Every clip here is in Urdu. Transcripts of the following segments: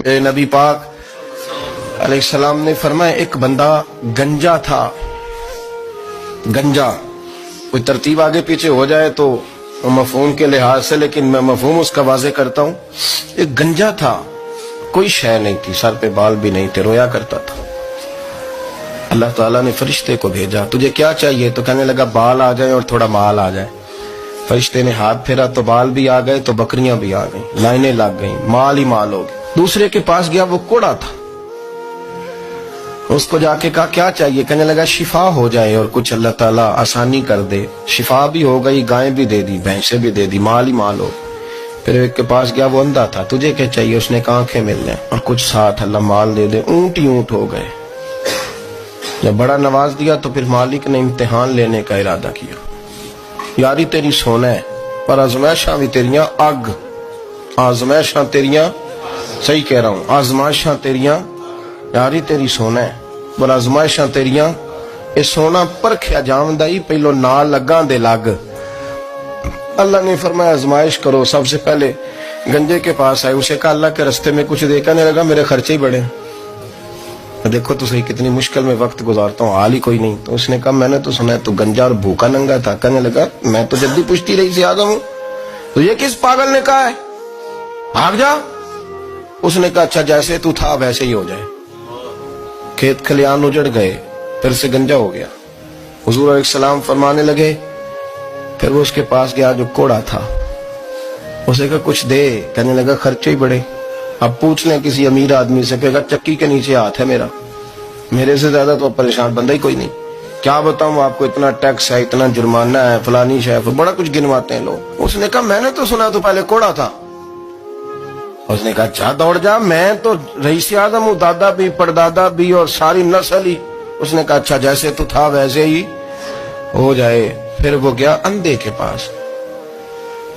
میرے نبی پاک علیہ السلام نے فرمایا ایک بندہ گنجا تھا. گنجا کوئی ترتیب آگے پیچھے ہو جائے تو مفہوم کے لحاظ سے، لیکن میں مفہوم اس کا واضح کرتا ہوں. ایک گنجا تھا، کوئی شے نہیں تھی، سر پہ بال بھی نہیں تھے، رویا کرتا تھا. اللہ تعالیٰ نے فرشتے کو بھیجا، تجھے کیا چاہیے؟ تو کہنے لگا بال آ جائیں اور تھوڑا مال آ جائے. فرشتے نے ہاتھ پھیرا تو بال بھی آ گئے تو بکریاں بھی آ گئیں، لائنیں لگ گئیں، مال ہی مال ہو گئے. دوسرے کے پاس گیا، وہ کوڑا تھا. اس کو جا کے کہا کیا چاہیے؟ کہنے لگا شفا ہو جائے اور کچھ اللہ تعالیٰ آسانی کر دے. شفا بھی ہو گئی، گائیں بھی دے دی، بھینسیں بھی دے دی، مال ہی مال ہو. پھر ایک کے پاس گیا، وہ اندھا تھا، تجھے کیا چاہیے؟ اس نے کہا آنکھیں مل لیں اور کچھ ساتھ اللہ مال دے دے. اونٹ ہی اونٹ ہو گئے. جب بڑا نواز دیا تو پھر مالک نے امتحان لینے کا ارادہ کیا. یاری تیری سونا ہے پر آزمائشاں بھی تیریاں اگ. آزمائشاں تیریاں، صحیح کہہ رہا ہوں، آزمائشاں تیریاں، یاری تیری سونا ہے پر آزمائشاں تیریاں. اے سونا پرکھیا جامدائی پہلو نال لگاں دے لگ. اللہ نے فرمایا آزمائش کرو. سب سے پہلے گنجے کے پاس آئے، اسے کہا اللہ کے رستے میں کچھ دے. کہنے لگا میرے خرچے ہی بڑے. دیکھو تو صحیح کتنی مشکل میں وقت گزارتا ہوں، حال ہی کوئی نہیں. تو اس نے کہا میں نے تو سنا ہے تو گنجا اور بھوکا ننگا تھا. کہنے لگا میں تو جدی پشتی رہی سے آدم ہوں. تو یہ کس پاگل نے کہا ہے بھاگ جا؟ اس نے کہا اچھا جیسے تو تھا ویسے ہی ہو جائے. کھیت کھلیان اجڑ گئے، پھر سے گنجا ہو گیا. حضور علیہ السلام فرمانے لگے. پھر وہ اس کے پاس گیا جو کوڑا تھا، اسے کہا کچھ دے. کہنے لگا خرچے ہی بڑے. اب پوچھ لیں کسی امیر آدمی سے، کہے گا چکی کے نیچے ہاتھ ہے میرا، میرے سے زیادہ تو پریشان بندہ ہی کوئی نہیں. کیا بتاؤں آپ کو، اتنا ٹیکس ہے، اتنا جرمانہ ہے، فلانی شے، بڑا کچھ گنواتے ہیں لوگ. اس نے کہا میں نے تو سنا تو پہلے کوڑا تھا. اس نے کہا اچھا دوڑ جا، میں تو رئیس اعظم ہوں، دادا بھی پردادا بھی اور ساری نسل ہی. اس نے کہا اچھا جیسے تو تھا ویسے ہی ہو جائے. پھر وہ گیا اندھے کے پاس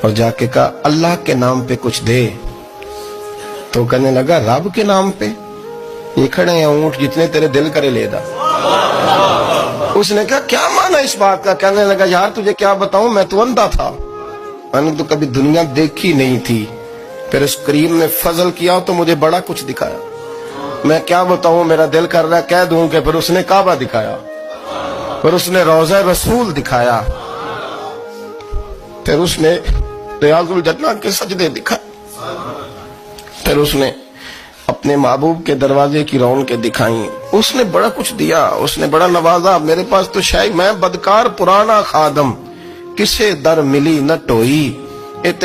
اور جا کے کہا اللہ کے نام پہ کچھ دے. تو کہنے لگا رب کے نام پہ؟ یہ کھڑے ہیں اونٹ، جتنے تیرے دل کرے لے دا. اس نے کہا کیا معنی اس بات کا؟ کہنے لگا یار تجھے کیا بتاؤں، میں تو اندھا تھا، میں نے تو کبھی دنیا دیکھی نہیں تھی. پھر اس کریم نے فضل کیا تو مجھے بڑا کچھ دکھایا. میں کیا بتاؤں، میرا دل کر رہا ہے کہہ دوں کہ پھر اس نے کعبہ دکھایا، پھر اس نے روضہ رسول دکھایا، پھر اس نے ریاض الجنہ کے سجدے دکھائے، پھر اس نے اپنے محبوب کے دروازے کی رونقیں دکھائیں. اس نے بڑا کچھ دیا، اس نے بڑا نوازا. میرے پاس تو شاید میں بدکار پرانا خادم، کسے در ملی نہ ٹوئی.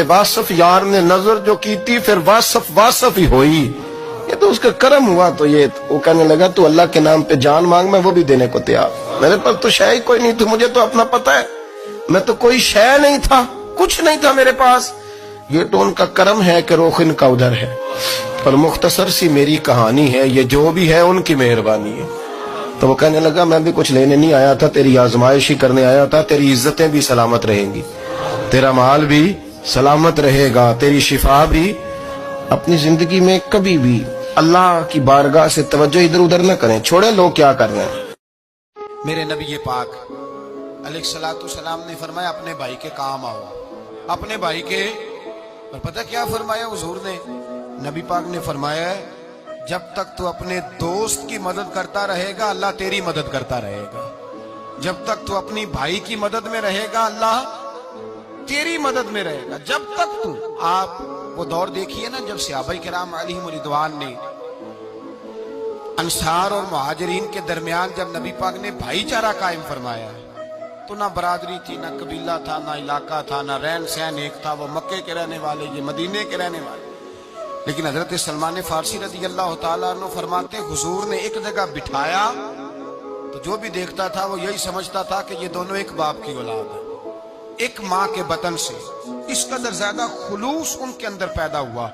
واصف یار نے نظر جو کی تھی پھر واصف ہی ہوئی. یہ تو اس کا کرم ہوا. تو یہ وہ کہنے لگا تو اللہ کے نام پہ جان مانگ، میں وہ بھی دینے کو تیار. میرے پاس تو شے کوئی نہیں تھی، مجھے تو اپنا پتہ ہے، میں تو کوئی شے نہیں تھا، کچھ نہیں تھا میرے پاس. یہ تو ان کا کرم ہے کہ رخ ان کا ادھر ہے. پر مختصر سی میری کہانی ہے، یہ جو بھی ہے ان کی مہربانی ہے. تو وہ کہنے لگا میں بھی کچھ لینے نہیں آیا تھا، تیری آزمائش ہی کرنے آیا تھا. تیری عزتیں بھی سلامت رہیں گی، تیرا مال بھی سلامت رہے گا، تیری شفا بھی. اپنی زندگی میں کبھی بھی اللہ کی بارگاہ سے توجہ ادھر ادھر نہ کریں، چھوڑیں لوگ کیا کر رہے ہیں. میرے نبی پاک علیہ الصلوۃ والسلام نے فرمایا اپنے بھائی کے کام آؤ. اپنے بھائی کے، اور پتہ کیا فرمایا حضور نے؟ نبی پاک نے فرمایا جب تک تو اپنے دوست کی مدد کرتا رہے گا اللہ تیری مدد کرتا رہے گا. جب تک تو اپنی بھائی کی مدد میں رہے گا اللہ تیری مدد میں رہے گا. جب تک تو. آپ وہ دور دیکھیے نا جب صحابہ کرام علیہم رضوان نے انصار اور مہاجرین کے درمیان جب نبی پاک نے بھائی چارہ قائم فرمایا تو نہ برادری تھی، نہ قبیلہ تھا، نہ علاقہ تھا، نہ رہن سہن ایک تھا. وہ مکے کے رہنے والے، یہ مدینے کے رہنے والے. لیکن حضرت سلمان فارسی رضی اللہ تعالیٰ عنہ فرماتے حضور نے ایک جگہ بٹھایا تو جو بھی دیکھتا تھا وہ یہی سمجھتا تھا کہ یہ دونوں ایک باپ کی اولاد ہے، ایک ماں کے بطن سے. اس قدر زیادہ خلوص ان کے اندر پیدا ہوا.